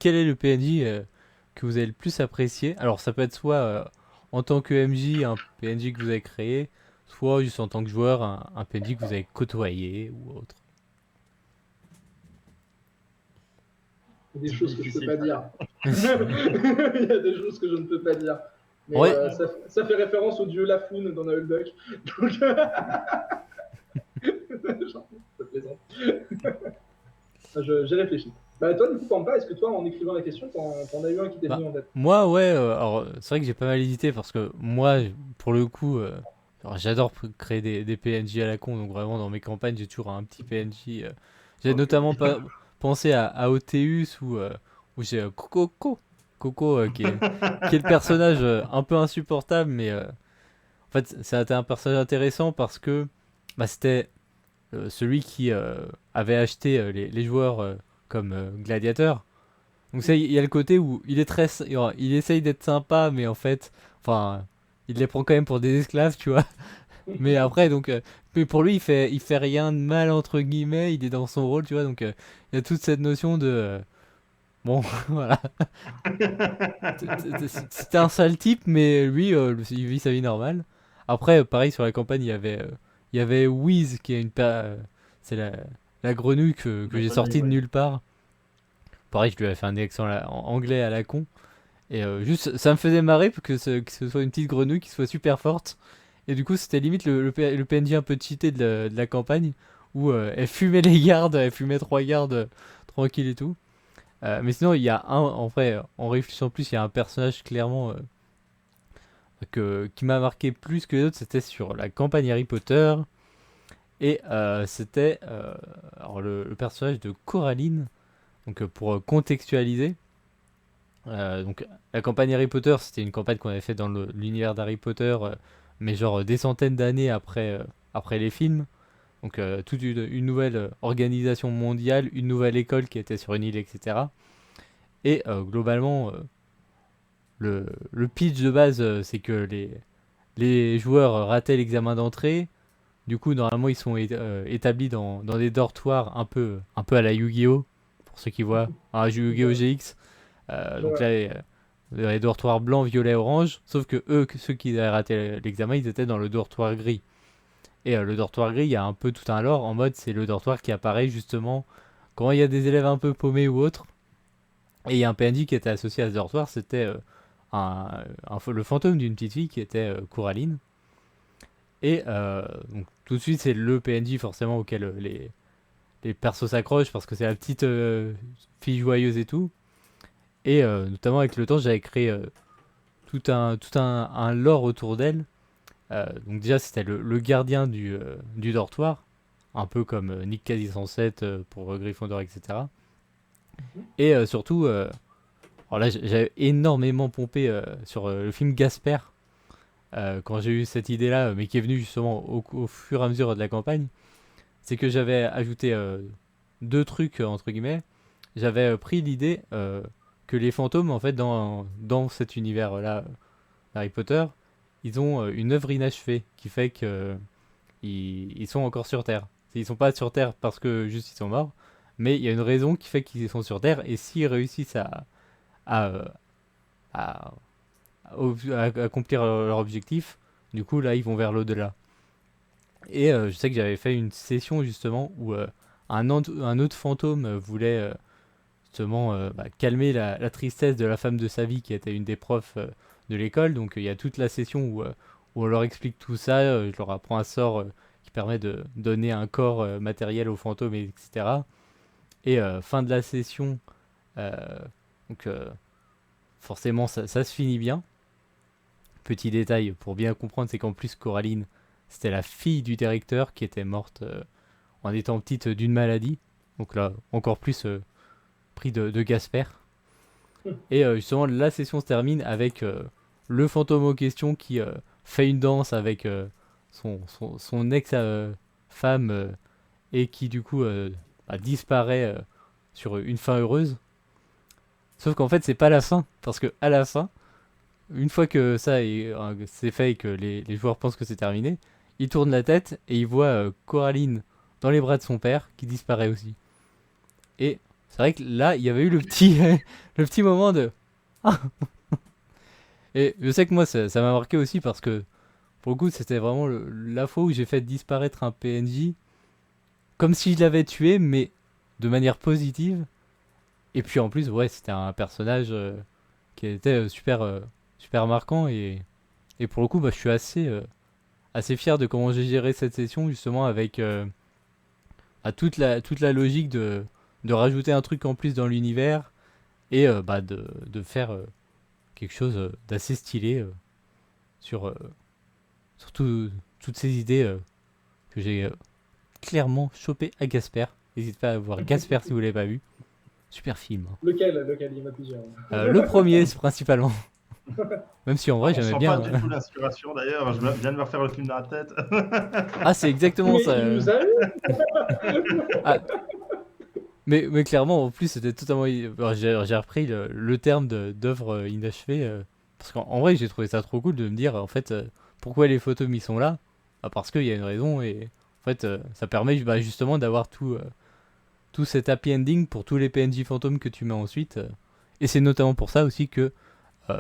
quel est le PNJ que vous avez le plus apprécié? Alors ça peut être soit en tant que MJ, un PNJ que vous avez créé, soit juste en tant que joueur, un PNJ que vous avez côtoyé ou autre. Il y a des C'est choses que je peux difficile pas ça. dire. Il y a des choses que je ne peux pas dire. En Mais vrai, ça fait référence au dieu Lafouine dans Noël Duck. Donc, ça plaisante. J'ai réfléchi. Bah, toi, du coup, Pampa, est-ce que toi, en écrivant la question, t'en as eu un qui t'est bah, venu en tête? moi, ouais, alors c'est vrai que j'ai pas mal hésité parce que moi, pour le coup, alors, j'adore créer des PNJ à la con, donc vraiment dans mes campagnes, j'ai toujours un petit PNJ. J'ai Ok. notamment pas pensé à Oteus où j'ai Coco qui est le personnage un peu insupportable, mais en fait, c'était un personnage intéressant parce que bah, c'était celui qui avait acheté les joueurs comme gladiateurs. Donc ça, il y a le côté où il est il essaye d'être sympa, mais en fait, enfin, il les prend quand même pour des esclaves, tu vois. Mais après, donc, mais pour lui, il fait rien de mal entre guillemets. Il est dans son rôle, tu vois. Donc, il y a toute cette notion de, bon, voilà, c'était un sale type, mais lui, il vit sa vie normale. Après, pareil sur la campagne, il y avait Wiz qui est c'est la grenouille que La j'ai grenouille, sortie de ouais. nulle part. Pareil, je lui avais fait un accent en anglais à la con. Et juste, ça me faisait marrer que ce soit une petite grenouille qui soit super forte. Et du coup, c'était limite le PNJ un peu cheaté de la campagne, où elle fumait les gardes, elle fumait trois gardes tranquille et tout. Mais sinon, il y a en vrai, en réfléchissant plus, il y a un personnage clairement qui m'a marqué plus que les autres, c'était sur la campagne Harry Potter. Et c'était alors le personnage de Coraline. Donc pour contextualiser, donc la campagne Harry Potter, c'était une campagne qu'on avait fait dans l'univers d'Harry Potter, mais genre des centaines d'années après les films. Donc toute une nouvelle organisation mondiale, une nouvelle école qui était sur une île, etc. Et globalement, le pitch de base, c'est que les joueurs rataient l'examen d'entrée. Du coup, normalement, ils sont établis dans des dortoirs un peu à la Yu-Gi-Oh! Pour ceux qui voient, un Yu-Gi-Oh! Ouais, GX. je Donc là, vois. les dortoirs blanc, violet, orange. Sauf que ceux qui avaient raté l'examen, ils étaient dans le dortoir gris. Et le dortoir gris, il y a un peu tout un lore en mode c'est le dortoir qui apparaît justement quand il y a des élèves un peu paumés ou autres. Et il y a un PNJ qui était associé à ce dortoir, c'était le fantôme d'une petite fille qui était Coraline. Et donc tout de suite, c'est le PNJ forcément auquel les persos s'accrochent parce que c'est la petite fille joyeuse et tout. Et notamment avec le temps, j'avais créé un lore autour d'elle. Donc déjà, c'était le gardien du dortoir, un peu comme Nick Cady 107 pour Gryffondor, etc. Et surtout, alors là, j'avais énormément pompé sur le film Gasper quand j'ai eu cette idée-là, mais qui est venue justement au fur et à mesure de la campagne. C'est que j'avais ajouté deux trucs entre guillemets. J'avais pris l'idée que les fantômes, en fait, dans cet univers-là, Harry Potter, ils ont une œuvre inachevée qui fait que ils sont encore sur Terre. Ils sont pas sur Terre parce que juste ils sont morts, mais il y a une raison qui fait qu'ils sont sur Terre et s'ils réussissent à, euh, à- à accomplir leur objectif, du coup là ils vont vers l'au-delà. Et je sais que j'avais fait une session justement où un autre fantôme voulait justement calmer la tristesse de la femme de sa vie qui était une des profs de l'école. Donc il y a toute la session où on leur explique tout ça, je leur apprends un sort qui permet de donner un corps matériel aux fantômes, etc. Et fin de la session, euh, donc forcément ça se finit bien. Petit détail pour bien comprendre, c'est qu'en plus Coraline, c'était la fille du directeur qui était morte en étant petite d'une maladie. Donc là, encore plus pris de Gasper. Et justement, la session se termine avec le fantôme en question qui fait une danse avec son ex-femme et qui du coup disparaît sur une fin heureuse. Sauf qu'en fait, c'est pas la fin. Parce que à la fin, une fois que c'est fait et que les joueurs pensent que c'est terminé, ils tournent la tête et ils voient Coraline dans les bras de son père qui disparaît aussi. Et c'est vrai que là, il y avait eu le petit, le petit moment de. Ah. Et je sais que moi, ça m'a marqué aussi parce que, pour le coup, c'était vraiment la fois où j'ai fait disparaître un PNJ comme si je l'avais tué, mais de manière positive. Et puis en plus, ouais, c'était un personnage qui était super marquant. Et pour le coup, bah, je suis assez fier de comment j'ai géré cette session, justement, avec toute la logique de rajouter un truc en plus dans l'univers et bah, de faire quelque chose d'assez stylé sur, sur toutes ces idées que j'ai clairement chopées à Gasper. N'hésitez pas à voir Gasper si vous l'avez pas vu. Super film, hein. Lequel? Il y en a plusieurs. Le premier, c'est principalement. Même si en vrai, On j'aimais sent pas bien. du tout l'inspiration d'ailleurs, je viens de me refaire le film dans la tête. Ah, c'est exactement Mais ça. il nous a eu. Ah, mais clairement, en plus, c'était totalement. Bon, j'ai repris le terme d'œuvre inachevée. Parce qu'en vrai, j'ai trouvé ça trop cool de me dire, en fait, pourquoi les photos m'y sont là. Bah, parce qu'il y a une raison. Et en fait, ça permet bah, justement d'avoir tout cet happy ending pour tous les PNJ fantômes que tu mets ensuite. Et c'est notamment pour ça aussi que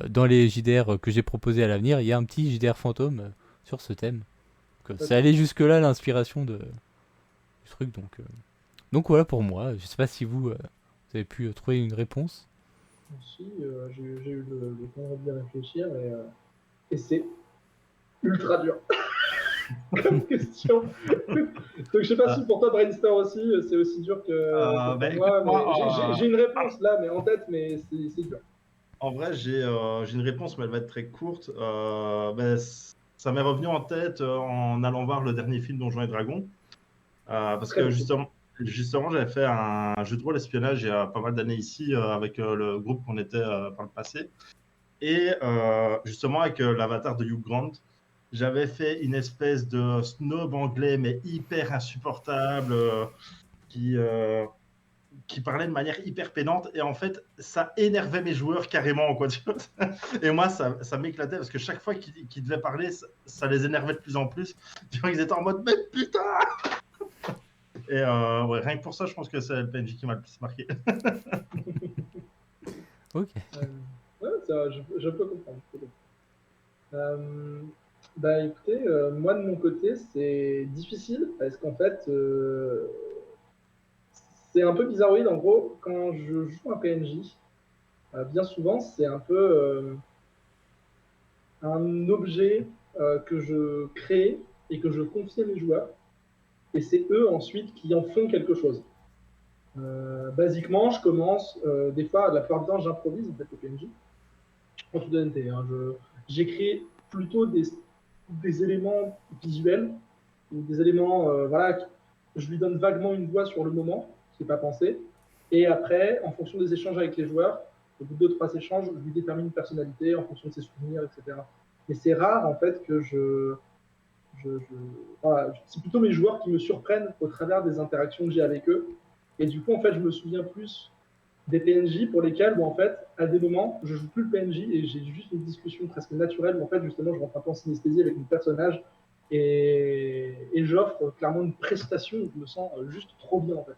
dans les JDR que j'ai proposés à l'avenir, il y a un petit JDR fantôme sur ce thème. C'est allé jusque-là l'inspiration du truc. Donc voilà pour moi. Je sais pas si vous avez pu trouver une réponse. Si, j'ai eu le temps de bien réfléchir et c'est ultra dur comme question. Donc je sais pas si pour toi Brainstorm aussi, c'est aussi dur que pour Ben, moi, mais écoute-moi, j'ai une réponse là, mais en tête, mais c'est dur. en vrai, j'ai une réponse, mais elle va être très courte. Ben, ça m'est revenu en tête en allant voir le dernier film Donjons et Dragons. Parce Très que bon film. justement, j'avais fait un jeu de rôle espionnage il y a pas mal d'années ici avec le groupe qu'on était par le passé. Et justement, avec l'avatar de Hugh Grant, j'avais fait une espèce de snob anglais, mais hyper insupportable, qui, euh, qui parlait de manière hyper pénante. Et en fait, ça énervait mes joueurs carrément, quoi. Tu vois. Et moi, ça m'éclatait parce que chaque fois qu'ils devaient parler, ça les énervait de plus en plus. Tu vois, ils étaient en mode, mais putain! Et ouais, rien que pour ça, je pense que c'est le PNJ qui m'a le plus marqué. Ok. Ouais, ça, je peux comprendre. Euh, Bah écoutez, moi de mon côté, c'est difficile parce qu'en fait, c'est un peu bizarroïde. En gros, quand je joue un PNJ, bien souvent, c'est un peu un objet que je crée et que je confie à mes joueurs. Et c'est eux ensuite qui en font quelque chose. Basiquement, je commence, des fois, la plupart du temps, j'improvise en fait le PNJ. En toute honnêteté, hein, j'écris plutôt des éléments visuels ou des éléments, voilà, je lui donne vaguement une voix sur le moment, ce n'est pas pensé. Et après, en fonction des échanges avec les joueurs, au bout de 2-3 échanges, je lui détermine une personnalité en fonction de ses souvenirs, etc. Mais c'est rare en fait que voilà, c'est plutôt mes joueurs qui me surprennent au travers des interactions que j'ai avec eux. Et du coup, en fait, je me souviens plus des PNJ pour lesquels, où en fait, à des moments, je joue plus le PNJ et j'ai juste une discussion presque naturelle où en fait, justement, je rentre un peu en synesthésie avec mon personnage et j'offre clairement une prestation où je me sens juste trop bien en fait.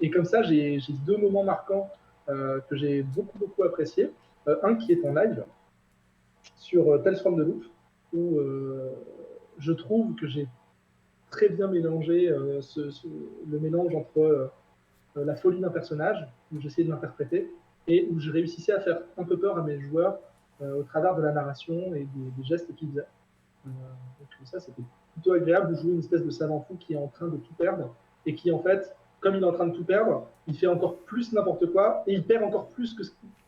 Et comme ça, j'ai deux moments marquants que j'ai beaucoup apprécié. Un qui est en live sur Tales from the Loop où je trouve que j'ai très bien mélangé le mélange entre la folie d'un personnage, où j'essayais de l'interpréter, et où je réussissais à faire un peu peur à mes joueurs au travers de la narration et des gestes qu'ils faisaient. Donc ça, c'était plutôt agréable de jouer une espèce de savant fou qui est en train de tout perdre, et qui, en fait, comme il est en train de tout perdre, il fait encore plus n'importe quoi, et il perd encore plus que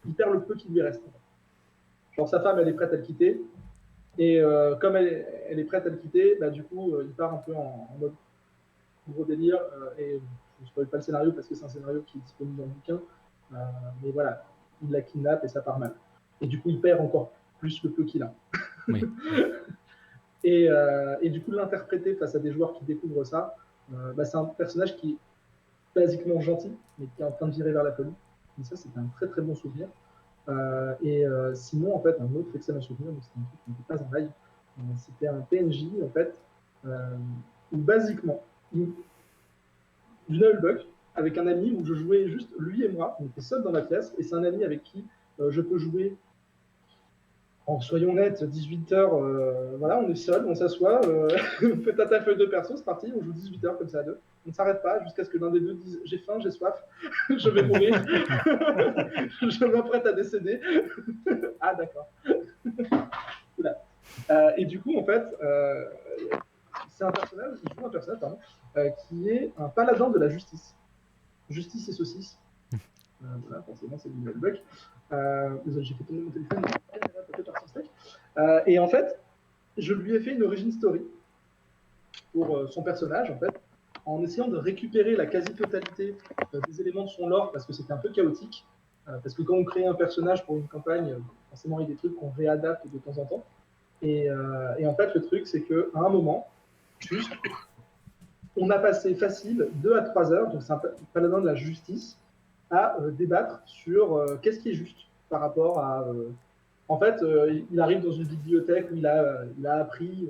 il perd le peu qui lui reste. Genre sa femme, elle est prête à le quitter, et comme elle est prête à le quitter, bah, du coup, il part un peu en mode gros délire. Et je ne spoil pas le scénario parce que c'est un scénario qui est disponible dans le bouquin. Mais voilà, il la kidnappe et ça part mal. Et du coup, il perd encore plus le peu qu'il a. Oui. Et du coup, l'interpréter face à des joueurs qui découvrent ça, bah, c'est un personnage qui est basiquement gentil, mais qui est en train de virer vers la folie. Et ça, c'était un très bon souvenir. Sinon, en fait, un autre excellent souvenir, c'était un truc qui n'était pas en live. C'était un PNJ, en fait, où basiquement, je n'ai eu le bug. avec un ami où je jouais juste lui et moi. On était seuls dans la pièce et c'est un ami avec qui je peux jouer. Soyons nets, 18h, voilà, on est seul, on s'assoit, faites ta feuille de perso, c'est parti, on joue 18h comme ça à deux. On ne s'arrête pas jusqu'à ce que l'un des deux dise j'ai faim, j'ai soif, je vais mourir, je m'apprête à décéder. Ah d'accord. Et du coup, en fait, c'est un personnage, il joue un personnage, pardon, qui est un paladin de la justice. Justice et saucisse. Voilà, forcément, c'est du bug. Désolé, j'ai fait tomber mon téléphone. Et en fait, je lui ai fait une origin story pour son personnage, en fait, en essayant de récupérer la quasi-totalité des éléments de son lore, parce que c'était un peu chaotique. Parce que quand on crée un personnage pour une campagne, forcément, il y a des trucs qu'on réadapte de temps en temps. Et en fait, le truc, c'est qu'à un moment, juste, on a passé facile 2 à 3 heures, donc c'est un paladin de la justice, à débattre sur qu'est-ce qui est juste par rapport à... En fait, il arrive dans une bibliothèque où il a appris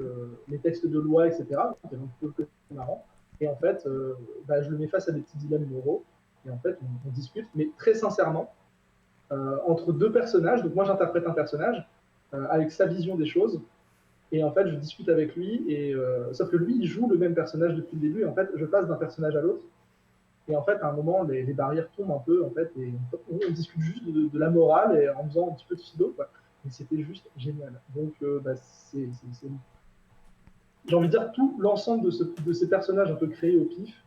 les textes de loi, etc. C'est un peu marrant. Et en fait, je le mets face à des petits dilemmes moraux. Et en fait, on discute, mais très sincèrement, entre deux personnages. Donc moi, j'interprète un personnage avec sa vision des choses. Et en fait, je discute avec lui. Sauf que lui, il joue le même personnage depuis le début. Et en fait, je passe d'un personnage à l'autre. Et en fait, à un moment, les barrières tombent un peu. En fait, et on discute juste de la morale et en faisant un petit peu de philo, quoi. Et c'était juste génial. Donc, j'ai envie de dire tout l'ensemble de ces personnages un peu créés au pif,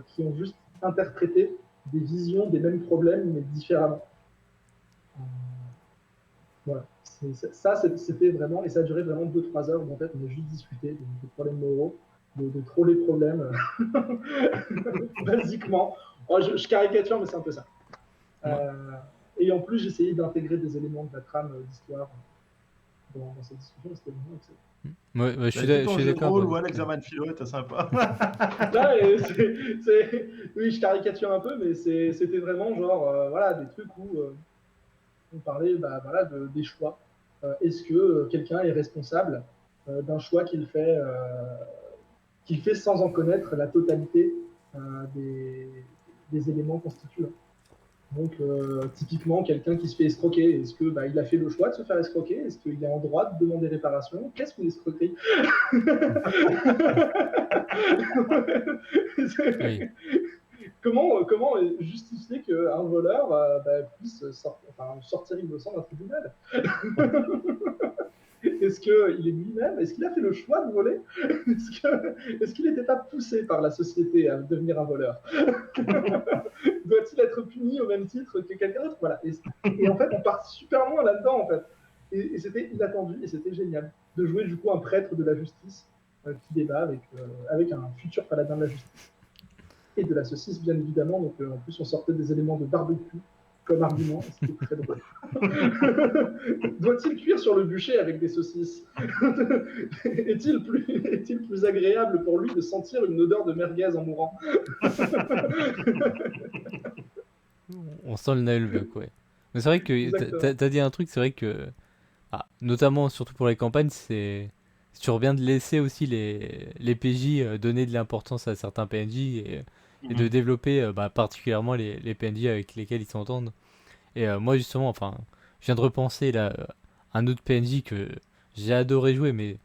qui ont juste interprété des visions des mêmes problèmes, mais différemment. Voilà. C'était vraiment, et ça a duré vraiment 2-3 heures où en fait, on a juste discuté des problèmes moraux, de troller les problèmes, basiquement. Je caricature, mais c'est un peu ça. Et en plus, j'essayais d'intégrer des éléments de la trame d'histoire dans cette discussion. C'était vraiment excellent. Je suis d'accord. Ou à l'examen de philo, était sympa. Oui, je caricature un peu, mais c'était vraiment genre, voilà, des trucs où on parlait des choix. Est-ce que quelqu'un est responsable d'un choix qu'il fait sans en connaître la totalité des éléments constituants? Donc, typiquement, quelqu'un qui se fait escroquer, est-ce que il a fait le choix de se faire escroquer? Est-ce qu'il est en droit de demander réparation? Qu'est-ce qu'une escroquerie? Oui. Comment justifier qu'un voleur puisse sortir innocent d'un tribunal? Est-ce qu'il est lui-même? Est-ce qu'il a fait le choix de voler? Est-ce qu'il n'était pas poussé par la société à devenir un voleur? Doit-il être puni au même titre que quelqu'un d'autre? Voilà. Et en fait, on part super loin là-dedans, en fait. Et c'était inattendu, et c'était génial de jouer du coup un prêtre de la justice qui débat avec un futur paladin de la justice. Et de la saucisse, bien évidemment. Donc, en plus, on sortait des éléments de barbecue comme argument. C'était très drôle. Doit-il cuire sur le bûcher avec des saucisses? Est-il plus agréable pour lui de sentir une odeur de merguez en mourant? On sent le Naël Buck, ouais. Mais c'est vrai que t'as dit un truc, c'est vrai que, notamment, surtout pour les campagnes, c'est toujours bien de laisser aussi les PJ donner de l'importance à certains PNJ et de développer particulièrement les PNJ avec lesquels ils s'entendent. Et moi, justement, enfin, je viens de repenser là un autre PNJ que j'ai adoré jouer, mais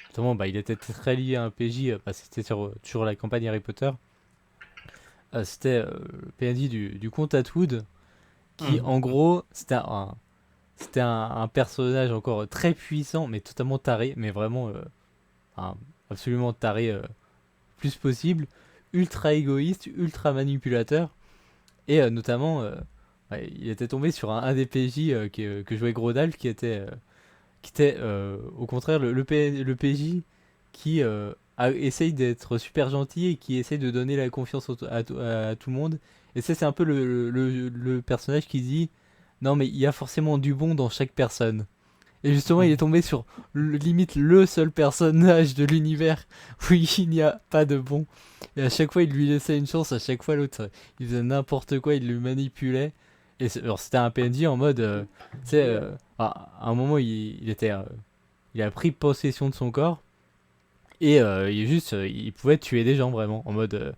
notamment, il était très lié à un PJ, c'était sur la campagne Harry Potter. C'était le PNJ du comte Atwood, qui en gros, c'était un personnage encore très puissant, mais totalement taré, mais vraiment absolument taré plus possible, ultra égoïste, ultra manipulateur, et notamment, il était tombé sur un des PJ que jouait Grodal, qui était au contraire le PJ qui essaye d'être super gentil et qui essaye de donner la confiance à tout le monde. Et c'est un peu le personnage qui dit non mais il y a forcément du bon dans chaque personne. Et justement il est tombé sur limite le seul personnage de l'univers où il n'y a pas de bon. Et à chaque fois il lui laissait une chance, à chaque fois l'autre il faisait n'importe quoi, il le manipulait. Et c'était un PNJ en mode à un moment il a pris possession de son corps. Et il pouvait tuer des gens vraiment en mode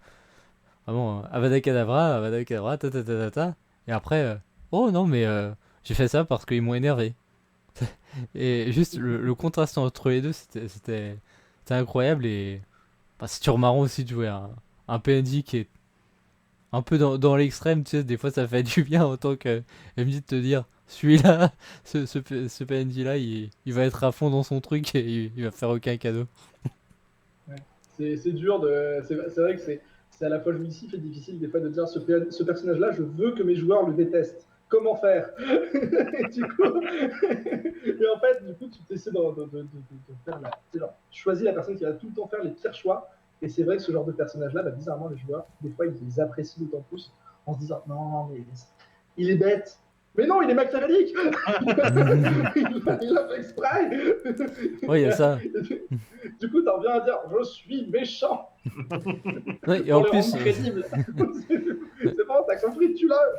vraiment Avada Kedavra, ta ta ta ta ta. Et après, oh non, mais j'ai fait ça parce qu'ils m'ont énervé. Et juste le contraste entre les deux, c'était incroyable. Et bah, c'est toujours marrant aussi de jouer un PNJ qui est un peu dans l'extrême, tu sais, des fois ça fait du bien en tant que MJ de te dire, celui-là, ce PNJ-là, il va être à fond dans son truc et il va faire aucun cadeau. Ouais. C'est dur c'est vrai que c'est à la fois jouissif et difficile des fois de dire ce personnage-là, je veux que mes joueurs le détestent. Comment faire? Et du coup, et en fait, du coup, tu essaies de faire tu choisis la personne qui va tout le temps faire les pires choix. Et c'est vrai que ce genre de personnage-là, bah, bizarrement, les joueurs, des fois, ils les apprécient d'autant plus en se disant non, mais il est bête. Mais non, il est machiavélique. Il a fait exprès. Ouais, il y a ça. Du coup, t'en reviens à dire je suis méchant Ouais, et pour en le rendre plus, crédible. ouais. C'est bon, t'as compris, tu l'as.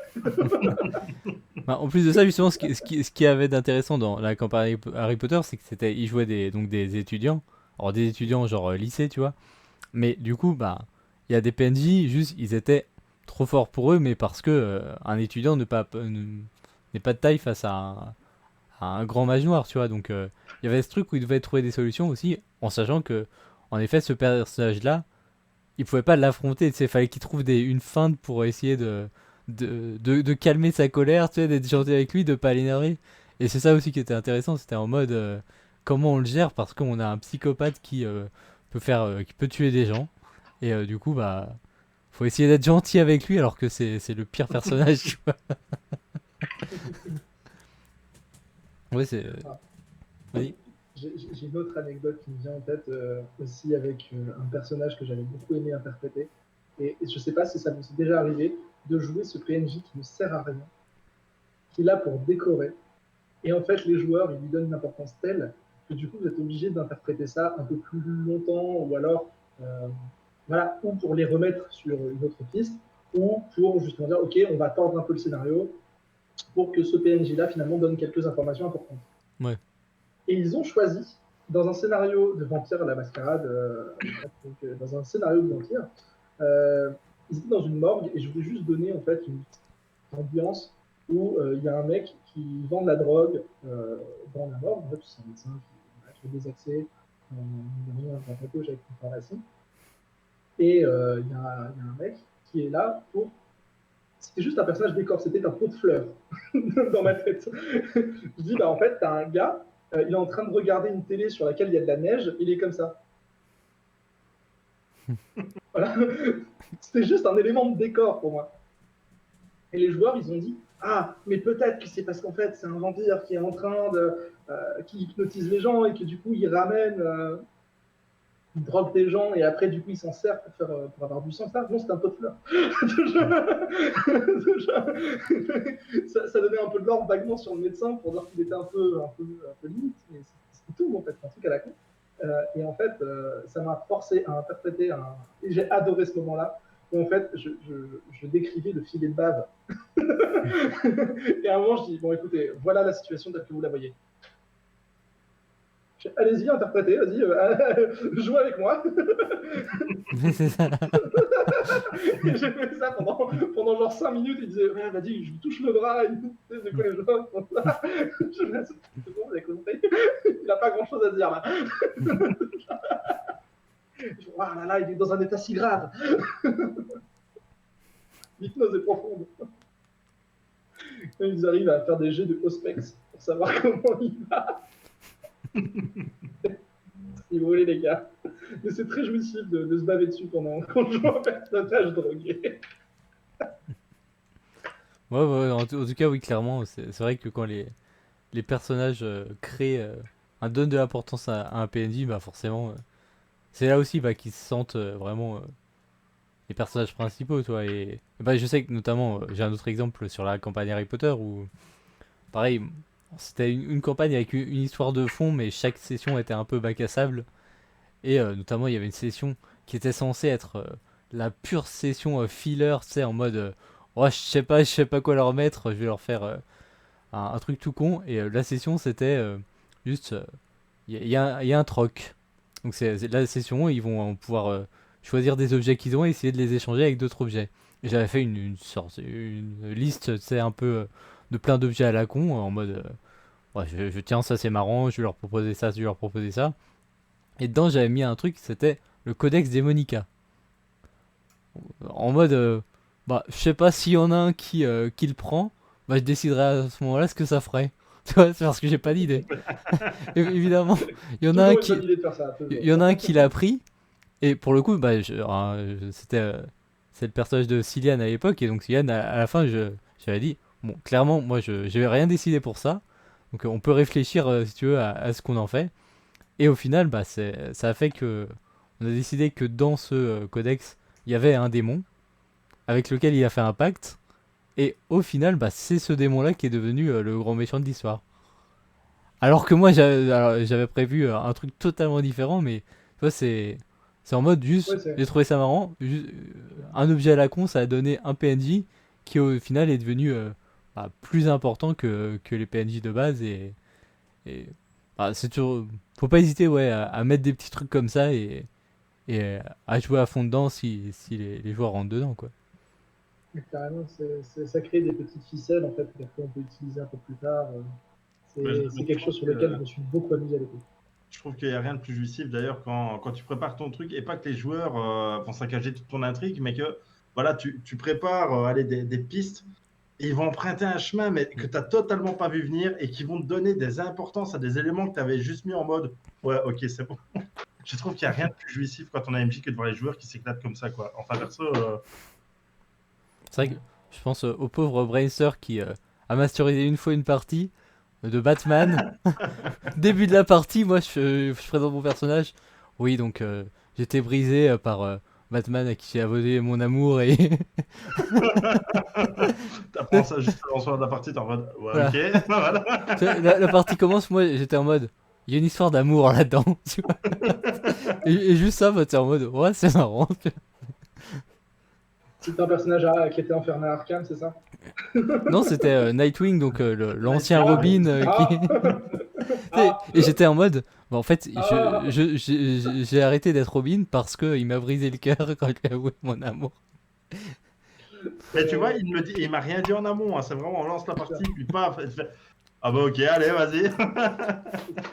Bah, en plus de ça, justement, ce qui avait d'intéressant dans la campagne Harry Potter, c'est que ils jouaient donc des étudiants. Alors des étudiants genre lycée, tu vois. Mais du coup, bah, il y a des PNJ, juste, ils étaient trop forts pour eux, mais parce que un étudiant n'est pas de taille face à un grand mage noir, tu vois. Donc, il y avait ce truc où ils devaient trouver des solutions aussi, en sachant que, en effet, ce personnage-là, il pouvait pas l'affronter, tu sais, fallait qu'il trouve une feinte pour essayer de calmer sa colère, tu sais, d'être gentil avec lui, de pas l'énerver. Et c'est ça aussi qui était intéressant, c'était en mode comment on le gère, parce qu'on a un psychopathe qui peut tuer des gens. Et du coup, bah, faut essayer d'être gentil avec lui alors que c'est le pire personnage, tu vois. Ouais, c'est. Ah, Oui. j'ai une autre anecdote qui me vient en tête aussi avec un personnage que j'avais beaucoup aimé interpréter. Et je sais pas si ça vous est déjà arrivé de jouer ce PNJ qui ne sert à rien, qui est là pour décorer. Et en fait, les joueurs, ils lui donnent une importance telle que du coup, vous êtes obligé d'interpréter ça un peu plus longtemps, ou alors, euh, voilà, ou pour les remettre sur une autre piste, ou pour justement dire, ok, on va tordre un peu le scénario pour que ce PNJ-là, finalement, donne quelques informations importantes. Ouais. Et ils ont choisi, dans un scénario de vampire à la mascarade, donc, dans un scénario de vampire, euh, ils étaient dans une morgue, et je voulais juste donner, en fait, une ambiance où il y a un mec qui vend de la drogue dans la morgue. En fait, c'est un médecin qui a des accès à droite à gauche avec une pharmacie. Et y a un mec qui est là pour. C'était juste un personnage décor, c'était un pot de fleurs dans ma tête. Je dis, bah en fait, t'as un gars, il est en train de regarder une télé sur laquelle il y a de la neige, il est comme ça. Voilà. C'était juste un élément de décor pour moi. Et les joueurs, ils ont dit, ah, mais peut-être que c'est parce qu'en fait, c'est un vampire qui est en train qui hypnotise les gens et que du coup, il ramène, il drogue des gens et après, du coup, il s'en sert pour avoir du sang. Ça, non, c'est un pot de fleurs. Ça donnait un peu de l'ordre vaguement sur le médecin pour dire qu'il était un peu limite, mais c'est tout, en fait, c'est un truc à la con. Et en fait, ça m'a forcé à interpréter et j'ai adoré ce moment-là. Où en fait, je décrivais le filet de bave. Et à un moment, je dis, bon, écoutez, voilà la situation telle que vous la voyez. Allez-y, interprétez, vas-y, jouez avec moi. C'est ça. Et j'ai fait ça pendant genre 5 minutes. Il disait, ouais, vas-y, je lui touche le bras. Il me disait, de quoi les gens font ça. Je me dis, c'est bon, vous avez compris. Il n'a pas grand-chose à dire là. Je, oh là là, il est dans un état si grave. L'hypnose est profonde. Ils arrivent à faire des jets de Auspex pour savoir comment il va. Si vous voulez, les gars. Mais c'est très jouissif de se baver dessus pendant qu'on joue un personnage drogué. Ouais, en tout cas, oui, clairement, c'est vrai que quand les personnages créent, donnent de l'importance à un PNJ, bah forcément, c'est là aussi bah, qu'ils se sentent vraiment les personnages principaux, toi. Et bah, je sais que notamment, j'ai un autre exemple sur la campagne Harry Potter où, pareil, c'était une campagne avec une histoire de fond, mais chaque session était un peu bac à sable. Et notamment, il y avait une session qui était censée être la pure session filler, tu sais, en mode, oh, je sais pas quoi leur mettre, je vais leur faire un truc tout con. Et la session, c'était juste, il y a un troc. Donc c'est la session, ils vont pouvoir choisir des objets qu'ils ont et essayer de les échanger avec d'autres objets. Et j'avais fait une liste, tu sais, un peu de plein d'objets à la con, en mode, ouais, tiens, ça c'est marrant, je vais leur proposer ça, je vais leur proposer ça. Et dedans, j'avais mis un truc, c'était le Codex Demonica. En mode, bah, je sais pas s'il y en a un qui le prend, bah, je déciderai à ce moment-là ce que ça ferait. Tu vois, c'est parce que j'ai pas d'idée. Évidemment, il y en a un Toujours une qui, bonne idée de faire ça. Toujours. il y en a un qui l'a pris, et pour le coup, bah, c'est le personnage de Cillian à l'époque, et donc Cillian, à la fin, j'avais dit, bon, clairement, moi, je vais rien décider pour ça, donc on peut réfléchir, si tu veux, à ce qu'on en fait. Et au final, bah, ça a fait que on a décidé que dans ce codex, il y avait un démon avec lequel il a fait un pacte. Et au final, bah, c'est ce démon-là qui est devenu le grand méchant de l'histoire. Alors que moi, j'avais prévu un truc totalement différent, mais tu vois, c'est en mode Ouais, juste, j'ai trouvé ça marrant. Un objet à la con, ça a donné un PNJ qui au final est devenu bah, plus important que les PNJ de base. Et bah, c'est toujours, faut pas hésiter ouais, à mettre des petits trucs comme ça et à jouer à fond dedans si les joueurs rentrent dedans, quoi. carrément, ça crée des petites ficelles en fait, qu'on peut utiliser un peu plus tard. C'est quelque chose sur lequel je me suis beaucoup amusé avec eux. Je trouve qu'il n'y a rien de plus jouissif d'ailleurs quand tu prépares ton truc et pas que les joueurs vont saccager toute ton intrigue, mais que voilà, tu prépares allez, des pistes et ils vont emprunter un chemin mais que tu n'as totalement pas vu venir et qui vont te donner des importances à des éléments que tu avais juste mis en mode ouais, ok, c'est bon. Je trouve qu'il n'y a rien de plus jouissif quand on a MJ que de voir les joueurs qui s'éclatent comme ça, quoi. Enfin, perso. C'est vrai que je pense au pauvre Bracer qui a masterisé une fois une partie de Batman. Début de la partie, moi je présente mon personnage. Oui, donc j'étais brisé par Batman à qui j'ai avoué mon amour et. T'apprends ça juste avant le soir de la partie, t'es en mode ouais, Voilà. ok. Voilà. La partie commence, moi j'étais en mode. Il y a une histoire d'amour là-dedans. Tu vois. Et juste ça, bah, t'es en mode ouais, c'est marrant. C'était un personnage qui était enfermé à Arkham, c'est ça? Non, c'était Nightwing, donc l'ancien Ah, Robin qui. Ah. Et j'étais en mode, bah, en fait, Ah. j'ai arrêté d'être Robin parce qu'il m'a brisé le cœur quand il a avoué mon amour. Mais tu vois, il m'a rien dit en amont. Hein. C'est vraiment, on lance la partie, puis paf, il fait ah bah ok, allez, vas-y.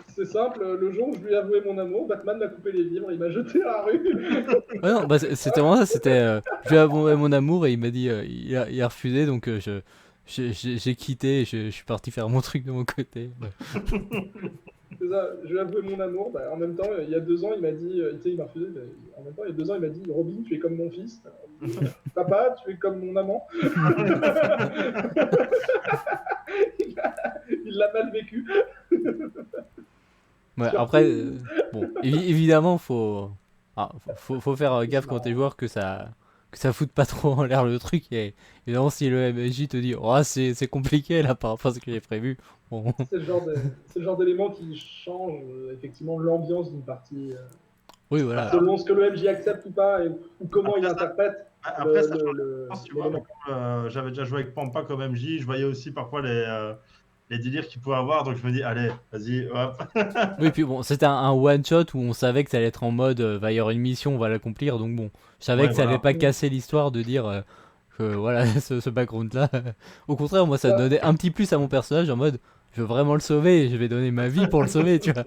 C'est simple, le jour où je lui ai avoué mon amour, Batman m'a coupé les vivres, il m'a jeté à la rue. Ouais, non, bah, c'était vraiment ça, c'était. Je lui ai avoué mon amour et il m'a dit, il a refusé, donc j'ai quitté et je suis parti faire mon truc de mon côté. Ouais. C'est ça, je lui ai avoué mon amour. Bah, en même temps, il y a 2 ans, il m'a dit, tu sais, il m'a refusé. Mais en même temps, il y a 2 ans, il m'a dit, Robin, tu es comme mon fils. Papa, tu es comme mon amant. Il l'a mal vécu. Ouais, Surtout- après, bon, évidemment, faut faire gaffe quand t'es joueur que ça foute pas trop en l'air le truc. Et évidemment, si le MSJ te dit, oh, c'est compliqué là par rapport à ce que j'ai prévu, bon. C'est le genre d'élément qui change effectivement l'ambiance d'une partie. Oui, voilà. Selon ce que le MJ accepte ou pas, ou comment il interprète. Après, ça change le- la tu vois. l'élément. J'avais déjà joué avec Pampa comme MJ, je voyais aussi parfois les délires qu'il pouvait avoir, donc je me dis, allez, vas-y, hop. Oui, puis bon, c'était un one-shot où on savait que ça allait être en mode, va y avoir une mission, on va l'accomplir, donc bon, je savais Ouais, que ça allait voilà. pas casser l'histoire de dire que voilà, ce background-là. Au contraire, moi, ça Ça- donnait un petit plus à mon personnage en mode, je veux vraiment le sauver et je vais donner ma vie pour le sauver, tu vois.